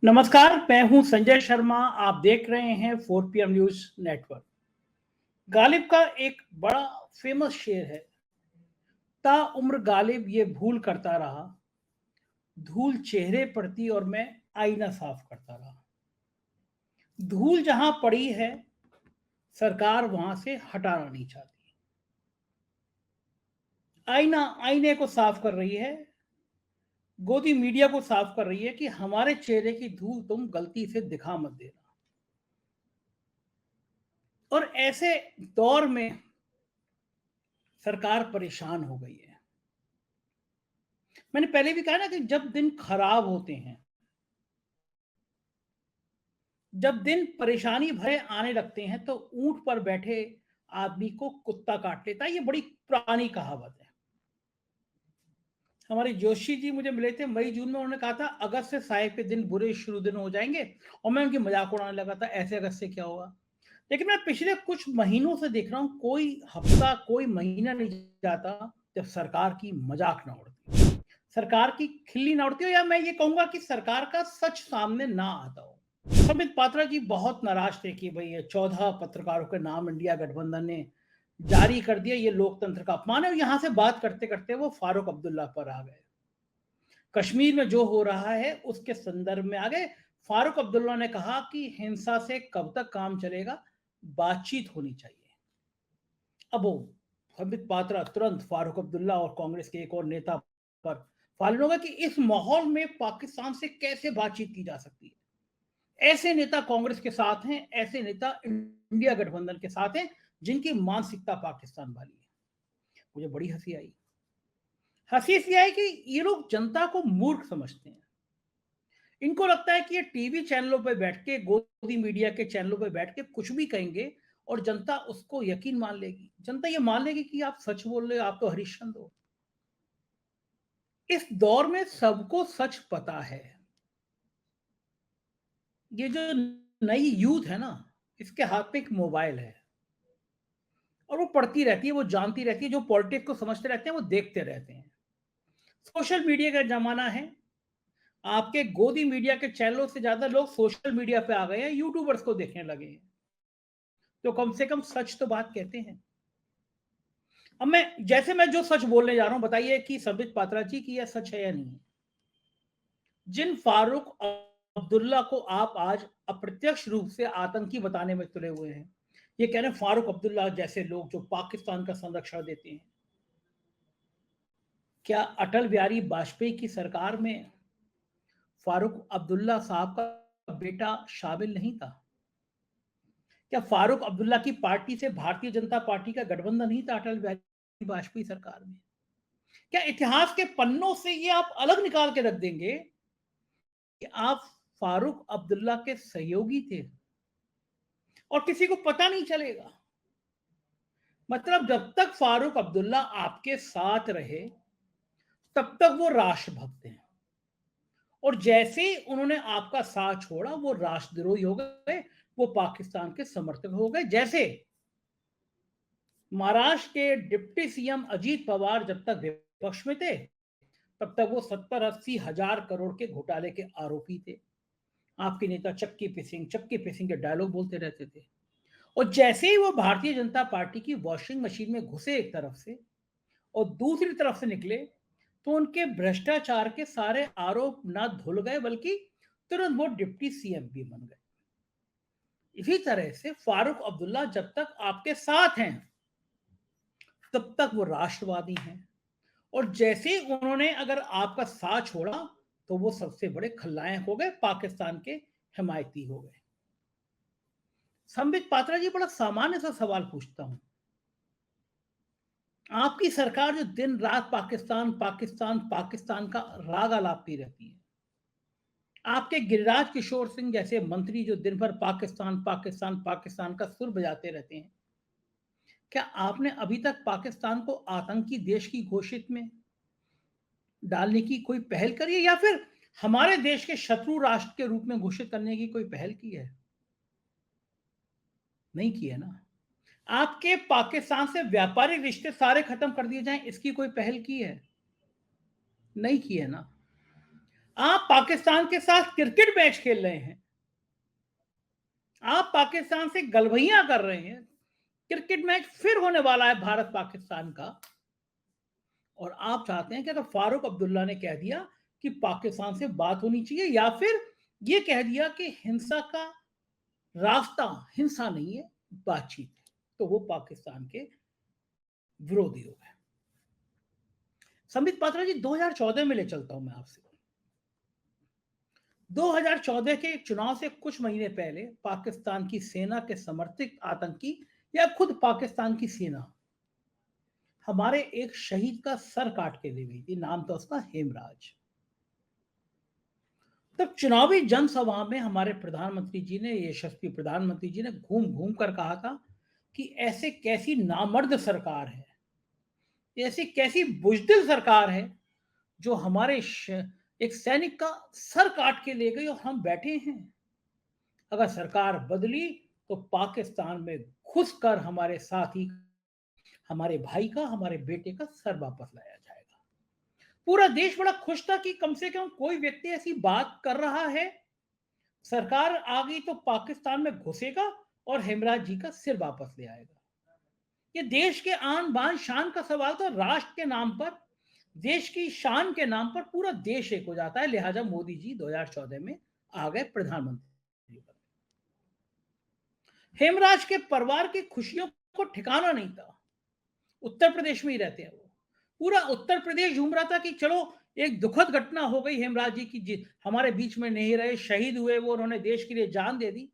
नमस्कार, मैं हूं संजय शर्मा। आप देख रहे हैं 4 PM न्यूज नेटवर्क। गालिब का एक बड़ा फेमस शेर है, ताउम्र गालिब ये भूल करता रहा, धूल चेहरे पड़ती और मैं आईना साफ करता रहा। धूल जहां पड़ी है, सरकार वहां से हटाना नहीं चाहती। आईने को साफ कर रही है, गोदी मीडिया को साफ कर रही है कि हमारे चेहरे की धूल तुम गलती से दिखा मत देना। और ऐसे दौर में सरकार परेशान हो गई है। मैंने पहले भी कहा ना कि जब दिन खराब होते हैं, जब दिन परेशानी भरे आने लगते हैं, तो ऊंट पर बैठे आदमी को कुत्ता काट लेता है। ये बड़ी पुरानी कहावत है। हमारे जोशी जी मुझे मिले थे मई जून में। उन्होंने कहा था अगस्त से साहेब के दिन बुरे शुरू दिन हो जाएंगे, और मैं उनकी मजाक उड़ाने लगा था, ऐसे अगस्त से क्या होगा। लेकिन मैं पिछले कुछ महीनों से देख रहा हूं, कोई हफ्ता कोई महीना नहीं जाता जब सरकार की मजाक ना उड़ती, सरकार की खिल्ली ना उड़ती हो, या मैं ये कहूंगा कि सरकार का सच सामने ना आता हो। संबित पात्रा जी बहुत नाराज थे कि भाई 14 पत्रकारों के नाम इंडिया गठबंधन ने जारी कर दिया, ये लोकतंत्र का अपमान है। और यहां से बात करते करते वो फारूक अब्दुल्ला पर आ गए। कश्मीर में जो हो रहा है उसके संदर्भ में आ गए। फारूक अब्दुल्ला ने कहा कि हिंसा से कब तक काम चलेगा, बातचीत होनी चाहिए। अब वो संबित पात्रा तुरंत फारूक अब्दुल्ला और कांग्रेस के एक और नेता पर फालन होगा कि इस माहौल में पाकिस्तान से कैसे बातचीत की जा सकती है। ऐसे नेता कांग्रेस के साथ हैं, ऐसे नेता इंडिया गठबंधन के साथ हैं जिनकी मानसिकता पाकिस्तान वाली है। मुझे बड़ी हंसी आई। हंसी सी आई कि ये लोग जनता को मूर्ख समझते हैं। इनको लगता है कि ये टीवी चैनलों पर बैठ के, गोदी मीडिया के चैनलों पर बैठ के कुछ भी कहेंगे और जनता उसको यकीन मान लेगी। जनता ये मान लेगी कि आप सच बोल रहे हो, आप तो हरिश्चंद्र हो। इस दौर में सबको सच पता है। ये जो नई यूथ है ना, इसके हाथ में एक मोबाइल है और वो पढ़ती रहती है, वो जानती रहती है, जो पॉलिटिक्स को समझते रहते हैं वो देखते रहते हैं। सोशल मीडिया का जमाना है। आपके गोदी मीडिया के चैनलों से ज्यादा लोग सोशल मीडिया पे आ गए हैं, यूट्यूबर्स को देखने लगे हैं, तो कम से कम सच तो बात कहते हैं। अब मैं जो सच बोलने जा रहा हूं, बताइए कि संबित पात्रा जी की यह सच है या नहीं है। जिन फारूक अब्दुल्ला को आप आज अप्रत्यक्ष रूप से आतंकी बताने में तुले हुए हैं, ये कह रहे हैं फारूक अब्दुल्ला जैसे लोग जो पाकिस्तान का संरक्षण देते हैं, क्या अटल बिहारी वाजपेयी की सरकार में फारूक अब्दुल्ला साहब का बेटा शामिल नहीं था? क्या फारूक अब्दुल्ला की पार्टी से भारतीय जनता पार्टी का गठबंधन नहीं था अटल बिहारी वाजपेयी सरकार में? क्या इतिहास के पन्नों से ये आप अलग निकाल के रख देंगे कि आप फारूक अब्दुल्ला के सहयोगी थे और किसी को पता नहीं चलेगा? मतलब जब तक फारूक अब्दुल्ला आपके साथ रहे, तब तक वो राष्ट्रभक्त हैं, और जैसे ही उन्होंने आपका साथ छोड़ा, वो राष्ट्रद्रोही हो गए, वो पाकिस्तान के समर्थक हो गए। जैसे महाराष्ट्र के डिप्टी सीएम अजीत पवार जब तक विपक्ष में थे, तब तक वो 70-80 हजार करोड़ के घोटाले के आरोपी थे। आपके नेता चक्की पिसिंग के डायलॉग बोलते रहते थे। और जैसे ही वो भारतीय जनता पार्टी की वॉशिंग मशीन में घुसे एक तरफ से और दूसरी तरफ से निकले, तो उनके भ्रष्टाचार के सारे आरोप ना धुल गए, बल्कि तुरंत वो डिप्टी सीएम भी बन गए। इसी तरह से फारूक अब्दुल्ला जब तक आपके साथ हैं, तब तक वो राष्ट्रवादी हैं, और जैसे ही उन्होंने अगर आपका साथ छोड़ा, तो वो सबसे बड़े खलनायक हो गए, पाकिस्तान के हिमायती हो गए। संबित पात्रा जी, बड़ा सामान्य सा सवाल पूछता हूं। आपकी सरकार जो दिन रात पाकिस्तान पाकिस्तान पाकिस्तान का राग आलापती रहती है, आपके गिरिराज किशोर सिंह जैसे मंत्री जो दिन भर पाकिस्तान पाकिस्तान पाकिस्तान का सुर बजाते रहते हैं, क्या आपने अभी तक पाकिस्तान को आतंकी देश की घोषित में डालने की कोई पहल करी है, या फिर हमारे देश के शत्रु राष्ट्र के रूप में घोषित करने की कोई पहल की है? नहीं की है ना। आपके पाकिस्तान से व्यापारिक रिश्ते सारे खत्म कर दिए जाएं, इसकी कोई पहल की है? नहीं की है ना। आप पाकिस्तान के साथ क्रिकेट मैच खेल रहे हैं, आप पाकिस्तान से गलभैया कर रहे हैं। क्रिकेट मैच फिर होने वाला है भारत पाकिस्तान का, और आप चाहते हैं कि अगर फारूक अब्दुल्ला ने कह दिया कि पाकिस्तान से बात होनी चाहिए, या फिर ये कह दिया कि हिंसा का रास्ता हिंसा नहीं है, बातचीत है, तो वो पाकिस्तान के विरोधी हो गए। संबित पात्रा जी, 2014 में ले चलता हूं मैं आपसे। 2014 के चुनाव से कुछ महीने पहले पाकिस्तान की सेना के समर्थित आतंकी, या खुद पाकिस्तान की सेना, हमारे एक शहीद का सर काट के ले गई थी। नाम था उसका हेमराज। तब चुनावी जनसभा में हमारे प्रधानमंत्री जी ने, यशस्वी प्रधानमंत्री जी ने घूम घूम कर कहा था कि ऐसे कैसी नामर्द सरकार है, ऐसी कैसी बुजदिल सरकार है जो हमारे एक सैनिक का सर काट के ले गई और हम बैठे हैं। अगर सरकार बदली तो पाकिस्तान में घुसकर हमारे साथी, हमारे भाई का, हमारे बेटे का सर वापस लाया जाएगा। पूरा देश बड़ा खुश था कि कम से कम कोई व्यक्ति ऐसी बात कर रहा है। सरकार आ गई तो पाकिस्तान में घुसेगा और हेमराज जी का सिर वापस ले आएगा। ये देश के आन बान शान का सवाल था। राष्ट्र के नाम पर, देश की शान के नाम पर पूरा देश एक हो जाता है। लिहाजा मोदी जी 2014 में आ गए प्रधानमंत्री पर। हेमराज के परिवार की खुशियों को ठिकाना नहीं था। उत्तर प्रदेश में ही रहते हैं वो। पूरा उत्तर प्रदेश झूम रहा था कि चलो एक दुखद घटना हो गई हेमराज जी की, हमारे बीच में नहीं रहे, शहीद हुए वो, उन्होंने देश के लिए जान दे दी,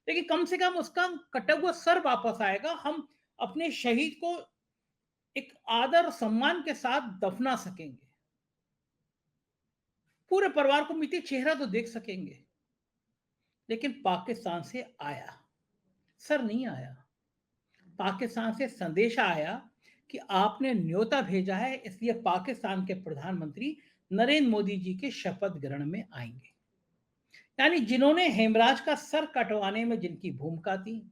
लेकिन कम से कम उसका कटा हुआ सर वापस आएगा। हम अपने शहीद को एक आदर सम्मान के साथ दफना सकेंगे, पूरे परिवार को मिट्टी चेहरा तो देख सकेंगे। लेकिन पाकिस्तान से आया, सर नहीं आया। पाकिस्तान से संदेशा आया कि आपने न्योता भेजा है, इसलिए पाकिस्तान के प्रधानमंत्री नरेंद्र मोदी जी के शपथ ग्रहण में आएंगे। यानी जिन्होंने हेमराज का सर कटवाने में जिनकी भूमिका थी,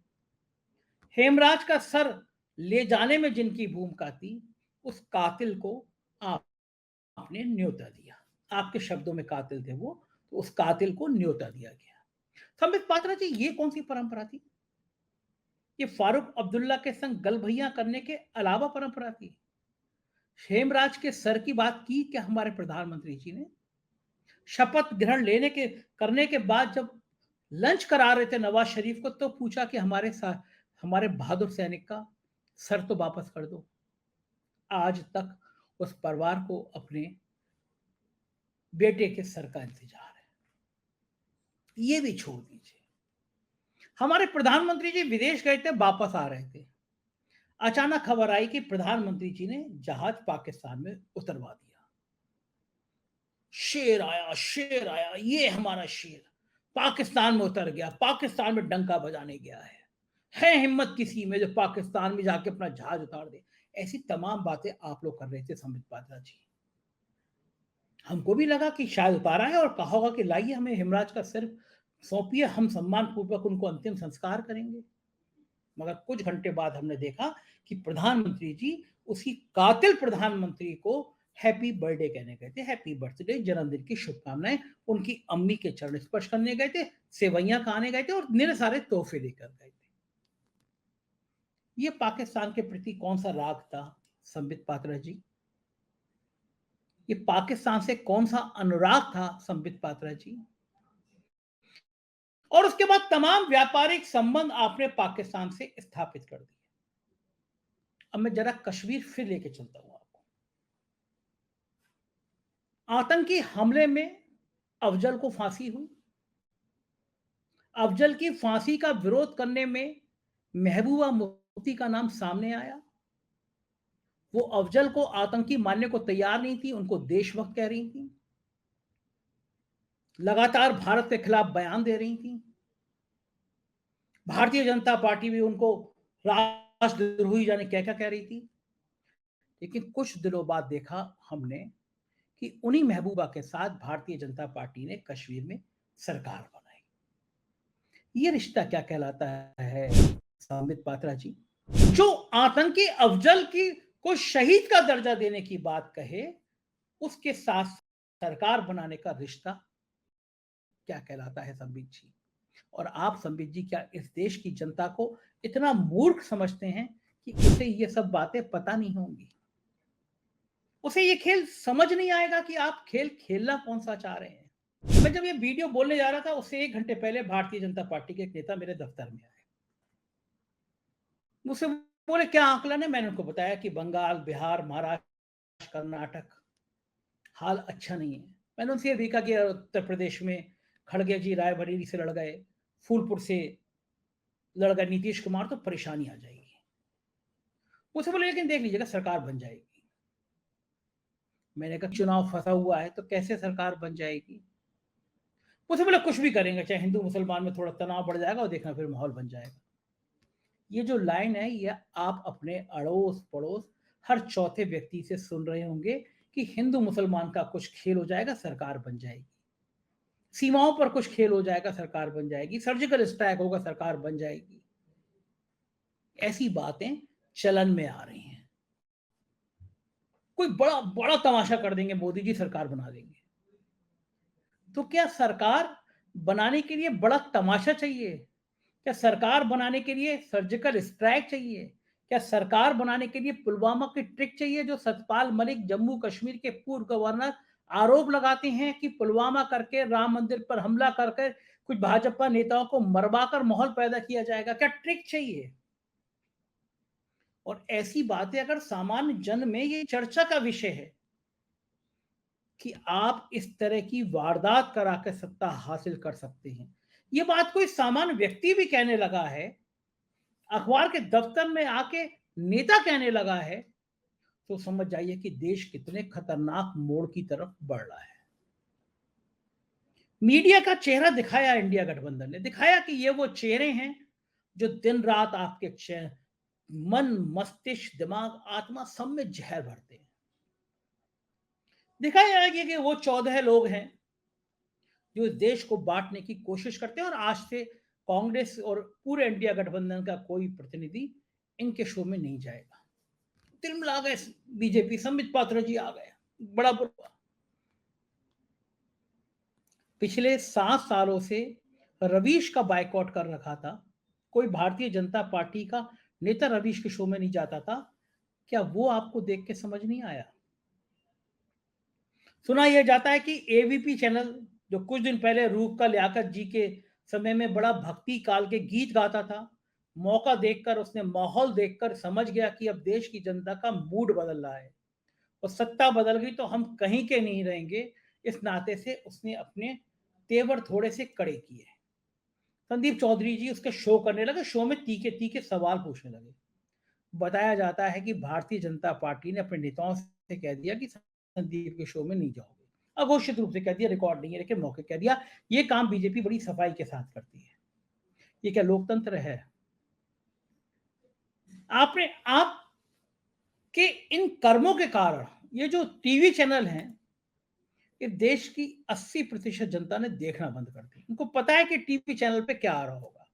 हेमराज का सर ले जाने में जिनकी भूमिका थी, उस कातिल को आपने न्योता दिया। आपके शब्दों में कातिल थे वो, तो उस कातिल को न्योता दिया गया। संबित पात्रा जी, ये कौन सी परंपरा थी? ये फारूक अब्दुल्ला के संग गलभैया करने के अलावा परंपरा थी? हेमराज के सर की बात की क्या हमारे प्रधानमंत्री जी ने? शपथ ग्रहण लेने के करने के बाद जब लंच करा रहे थे नवाज शरीफ को, तो पूछा कि हमारे साथ, हमारे बहादुर सैनिक का सर तो वापस कर दो। आज तक उस परिवार को अपने बेटे के सर का इंतजार है। ये भी छोड़ दीजिए। हमारे प्रधानमंत्री जी विदेश गए थे, वापस आ रहे थे, अचानक खबर आई कि प्रधानमंत्री जी ने जहाज पाकिस्तान में उतरवा दिया। शेर आया, शेर आया, ये हमारा शेर पाकिस्तान में उतर गया, पाकिस्तान में डंका बजाने गया है हिम्मत किसी में जो पाकिस्तान में जाके अपना जहाज उतार दे। ऐसी तमाम बातें आप लोग कर रहे थे संबित पात्रा जी। हमको भी लगा कि शायद उतारा है और कहा होगा कि लाइए हमें हिमराज का सिर सौंपिए, हम सम्मान पूर्वक उनको अंतिम संस्कार करेंगे। मगर कुछ घंटे बाद हमने देखा कि प्रधानमंत्री जी उसी कातिल प्रधानमंत्री को हैप्पी बर्थडे कहने गए थे, हैप्पी बर्थडे, जन्मदिन की शुभकामनाएं उनकी अम्मी के चरण स्पर्श करने गए थे, सेवैयां खाने गए थे और निरे सारे तोहफे लेकर गए थे। ये पाकिस्तान के प्रति कौन सा राग था संबित पात्रा जी? ये पाकिस्तान से कौन सा अनुराग था संबित पात्रा जी? और उसके बाद तमाम व्यापारिक संबंध आपने पाकिस्तान से स्थापित कर दिए। अब मैं जरा कश्मीर फिर लेके चलता हूं आपको। आतंकी हमले में अफजल को फांसी हुई। अफजल की फांसी का विरोध करने में महबूबा मुफ्ती का नाम सामने आया। वो अफजल को आतंकी मानने को तैयार नहीं थी, उनको देशभक्त कह रही थी, लगातार भारत के खिलाफ बयान दे रही थी। भारतीय जनता पार्टी भी उनको राष्ट्रद्रोही जाने क्या क्या कह रही थी। लेकिन कुछ दिनों बाद देखा हमने कि उन्हीं महबूबा के साथ भारतीय जनता पार्टी ने कश्मीर में सरकार बनाई। ये रिश्ता क्या कहलाता है संबित पात्रा जी? जो आतंकी अफजल की को शहीद का दर्जा देने की बात कहे, उसके साथ सरकार बनाने का रिश्ता क्या कहलाता है संबित जी? और आप संबित जी क्या इस देश की जनता को इतना मूर्ख समझते हैं कि उसे ये सब बातें पता नहीं होंगी? उसे ये खेल समझ नहीं आएगा कि आप खेल खेलना कौन-सा चाह रहे हैं? मैं जब ये वीडियो बोलने जा रहा था उससे 1 घंटे पहले भारतीय जनता पार्टी के एक नेता मेरे दफ्तर में आए। मुझसे बोले क्या आकलन है? मैंने उनको बताया कि बंगाल, बिहार, महाराष्ट्र, कर्नाटक हाल अच्छा नहीं है। मैंने उनसे ये भी कहा कि उत्तर प्रदेश में खड़गे जी रायबरेली से लड़ गए, फूलपुर से लड़ गए नीतीश कुमार, तो परेशानी आ जाएगी। मुझसे बोले लेकिन देख लीजिएगा सरकार बन जाएगी। मैंने कहा चुनाव फंसा हुआ है तो कैसे सरकार बन जाएगी? मुझसे बोले कुछ भी करेंगे, चाहे हिंदू मुसलमान में थोड़ा तनाव बढ़ जाएगा और देखना फिर माहौल बन जाएगा। ये जो लाइन है ये आप अपने अड़ोस पड़ोस हर चौथे व्यक्ति से सुन रहे होंगे कि हिंदू मुसलमान का कुछ खेल हो जाएगा, सरकार बन जाएगी। सीमाओं पर कुछ खेल हो जाएगा, सरकार बन जाएगी। सर्जिकल स्ट्राइक होगा, सरकार बन जाएगी। ऐसी बातें चलन में आ रही हैं। कोई बड़ा बड़ा तमाशा कर देंगे, मोदी जी सरकार बना देंगे। तो क्या सरकार बनाने के लिए बड़ा तमाशा चाहिए? क्या सरकार बनाने के लिए सर्जिकल स्ट्राइक चाहिए? क्या सरकार बनाने के लिए पुलवामा की ट्रिक चाहिए जो सतपाल मलिक जम्मू कश्मीर के पूर्व गवर्नर आरोप लगाते हैं कि पुलवामा करके राम मंदिर पर हमला करके कुछ भाजपा नेताओं को मरवाकर माहौल पैदा किया जाएगा? क्या ट्रिक चाहिए? और ऐसी बातें अगर सामान्य जन में ये चर्चा का विषय है कि आप इस तरह की वारदात करा के सत्ता हासिल कर सकते हैं, ये बात कोई सामान्य व्यक्ति भी कहने लगा है, अखबार के दफ्तर में आके नेता कहने लगा है, तो समझ जाइए कि देश कितने खतरनाक मोड़ की तरफ बढ़ रहा है। मीडिया का चेहरा दिखाया, इंडिया गठबंधन ने दिखाया कि ये वो चेहरे हैं जो दिन रात आपके मन, मस्तिष्क, दिमाग, आत्मा सब में जहर भरते हैं। दिखाया है कि वो 14 लोग हैं जो इस देश को बांटने की कोशिश करते हैं और आज से कांग्रेस और पूरे इंडिया गठबंधन का कोई प्रतिनिधि इनके शो में नहीं जाएगा। तिलमिला गए बीजेपी, संबित पात्रा जी आ गए, बड़ा बुरा। पिछले 7 सालों से रवीश का बायकॉट कर रखा था, कोई भारतीय जनता पार्टी का नेता रवीश के शो में नहीं जाता था। क्या वो आपको देख के समझ नहीं आया? सुना यह जाता है कि एबीपी चैनल जो कुछ दिन पहले रूप का लियाकत जी के समय में बड़ा भक्ति काल के गीत गाता था, मौका देखकर उसने माहौल देखकर समझ गया कि अब देश की जनता का मूड बदल रहा है और सत्ता बदल गई तो हम कहीं के नहीं रहेंगे। इस नाते से उसने अपने तेवर थोड़े से कड़े किए। संदीप चौधरी जी उसके शो करने लगे, शो में तीखे तीखे सवाल पूछने लगे। बताया जाता है कि भारतीय जनता पार्टी ने अपने नेताओं से कह दिया कि संदीप के शो में नहीं जाओगे, अघोषित रूप से कह दिया, रिकॉर्ड नहीं है लेकिन मौके कह दिया। ये काम बीजेपी बड़ी सफाई के साथ करती है। ये क्या लोकतंत्र है? आपने आप के इन कर्मों के कारण ये जो टीवी चैनल हैं, ये देश की 80% जनता ने देखना बंद कर दी। उनको पता है कि टीवी चैनल पे क्या आ रहा होगा।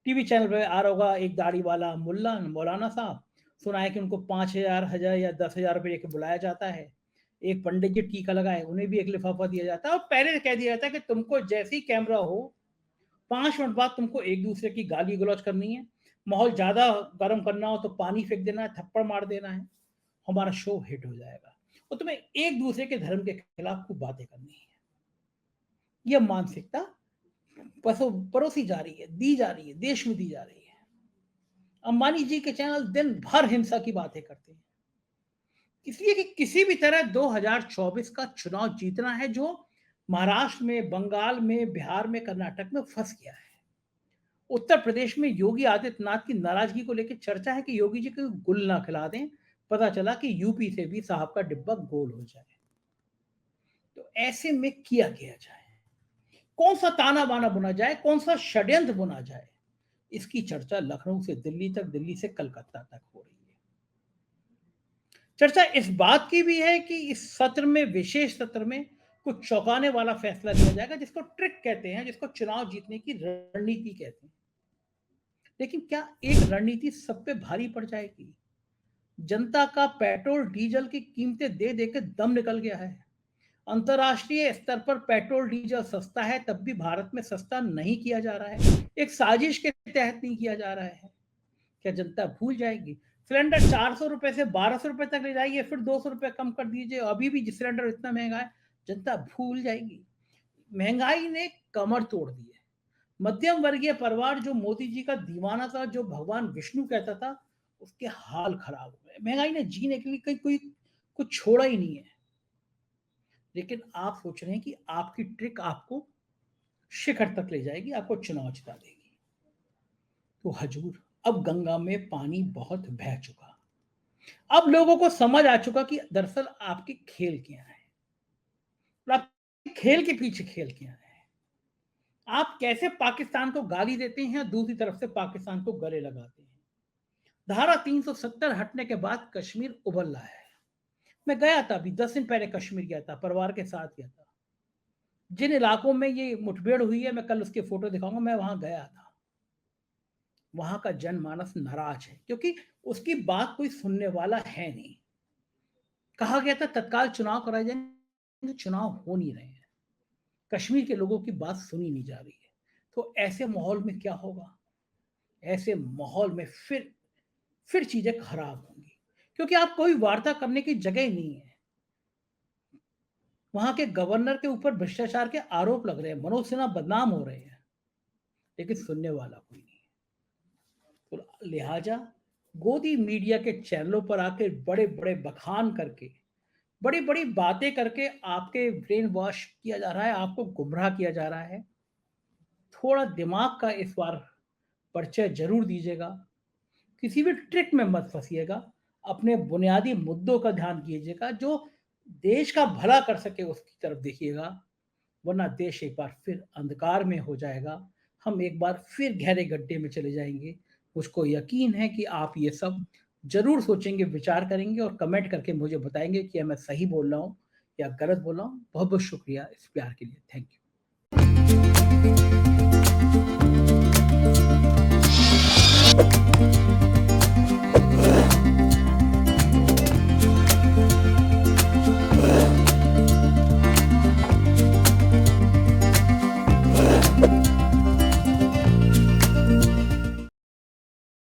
टीवी चैनल पे आ रहा होगा एक दाढ़ी वाला मुल्ला मौलाना साहब, सुना है कि उनको 5,000 हजार या 10,000 रुपए लेके बुलाया जाता है। एक पंडित जी टीका लगाए, उन्हें भी एक लिफाफा दिया जाता है और पहले कह दिया जाता है कि तुमको जैसे ही कैमरा हो 5 मिनट बाद तुमको एक दूसरे की गाली गलौज करनी है, माहौल ज्यादा गर्म करना हो तो पानी फेंक देना है, थप्पड़ मार देना है, हमारा शो हिट हो जाएगा और तुम्हें एक दूसरे के धर्म के खिलाफ खूब बातें करनी है। यह मानसिकता परोसी जा रही है, दी जा रही है, देश में दी जा रही है। अंबानी जी के चैनल दिन भर हिंसा की बातें करते हैं, इसलिए कि किसी भी तरह 2024 का चुनाव जीतना है, जो महाराष्ट्र में, बंगाल में, बिहार में, कर्नाटक में फंस गया है। उत्तर प्रदेश में योगी आदित्यनाथ की नाराजगी को लेकर चर्चा है कि योगी जी को गुल ना खिला दें, पता चला कि यूपी से भी साहब का डिब्बा गोल हो जाए। तो ऐसे में किया गया जाए, कौन सा ताना बाना बुना जाए, कौन सा षड्यंत्र बुना जाए, इसकी चर्चा लखनऊ से दिल्ली तक, दिल्ली से कलकत्ता तक हो रही है। चर्चा इस बात की भी है कि इस सत्र में, विशेष सत्र में कुछ चौंकाने वाला फैसला लिया जाएगा, जिसको ट्रिक कहते हैं, जिसको चुनाव जीतने की रणनीति कहते हैं। लेकिन क्या एक रणनीति सब पे भारी पड़ जाएगी? जनता का पेट्रोल डीजल की कीमतें दे दे के दम निकल गया है। अंतर्राष्ट्रीय स्तर पर पेट्रोल डीजल सस्ता है, तब भी भारत में सस्ता नहीं किया जा रहा है। एक साजिश के तहत नहीं किया जा रहा है। क्या जनता भूल जाएगी? सिलेंडर 400 रुपए से 1200 रुपए तक ले जाइए, फिर 200 रुपए कम कर दीजिए, अभी भी सिलेंडर इतना महंगा है, जनता भूल जाएगी। महंगाई ने कमर तोड़ दी है। मध्यम वर्गीय परिवार जो मोदी जी का दीवाना था, जो भगवान विष्णु कहता था, उसके हाल खराब हो गए। महंगाई ने जीने के लिए कहीं कोई कुछ छोड़ा ही नहीं है। लेकिन आप सोच रहे हैं कि आपकी ट्रिक आपको शिखर तक ले जाएगी, आपको चुनाव जिता देगी। तो हजूर, अब गंगा में पानी बहुत बह चुका। अब लोगों को समझ आ चुका कि दरअसल आपके खेल क्या है, और आपके खेल के पीछे खेल क्या है। आप कैसे पाकिस्तान को गाली देते हैं, दूसरी तरफ से पाकिस्तान को गले लगाते हैं। धारा 370 हटने के बाद कश्मीर उबल रहा है। मैं गया था, अभी 10 दिन पहले कश्मीर गया था, परिवार के साथ गया था। जिन इलाकों में ये मुठभेड़ हुई है, मैं कल उसके फोटो दिखाऊंगा, मैं वहां गया था। वहां का जनमानस नाराज है, क्योंकि उसकी बात कोई सुनने वाला है नहीं। कहा गया था तत्काल चुनाव कराए जाएंगे, चुनाव हो नहीं रहे हैं। कश्मीर के लोगों की बात सुनी नहीं जा रही है। तो ऐसे माहौल में क्या होगा? ऐसे माहौल में फिर चीजें खराब होंगी, क्योंकि आप कोई वार्ता करने की जगह ही नहीं है। वहां के गवर्नर के ऊपर भ्रष्टाचार के आरोप लग रहे हैं, मनोज सिन्हा बदनाम हो रहे हैं, लेकिन सुनने वाला कोई नहीं है। तो लिहाजा गोदी मीडिया के चैनलों पर आके बड़े बड़े बखान करके, बड़ी बड़ी बातें करके आपके ब्रेन वॉश किया जा रहा है, आपको गुमराह किया जा रहा है। थोड़ा दिमाग का इस बार परिचय जरूर दीजिएगा। किसी भी ट्रिक में मत फंसिएगा। अपने बुनियादी मुद्दों का ध्यान कीजिएगा, जो देश का भला कर सके उसकी तरफ देखिएगा, वरना देश एक बार फिर अंधकार में हो जाएगा। हम एक बार फिर गहरे गड्ढे में चले जाएंगे। मुझको यकीन है कि आप ये सब जरूर सोचेंगे, विचार करेंगे और कमेंट करके मुझे बताएंगे कि मैं सही बोल रहा हूँ या गलत बोल रहा हूँ। बहुत बहुत शुक्रिया इस प्यार के लिए। Thank you.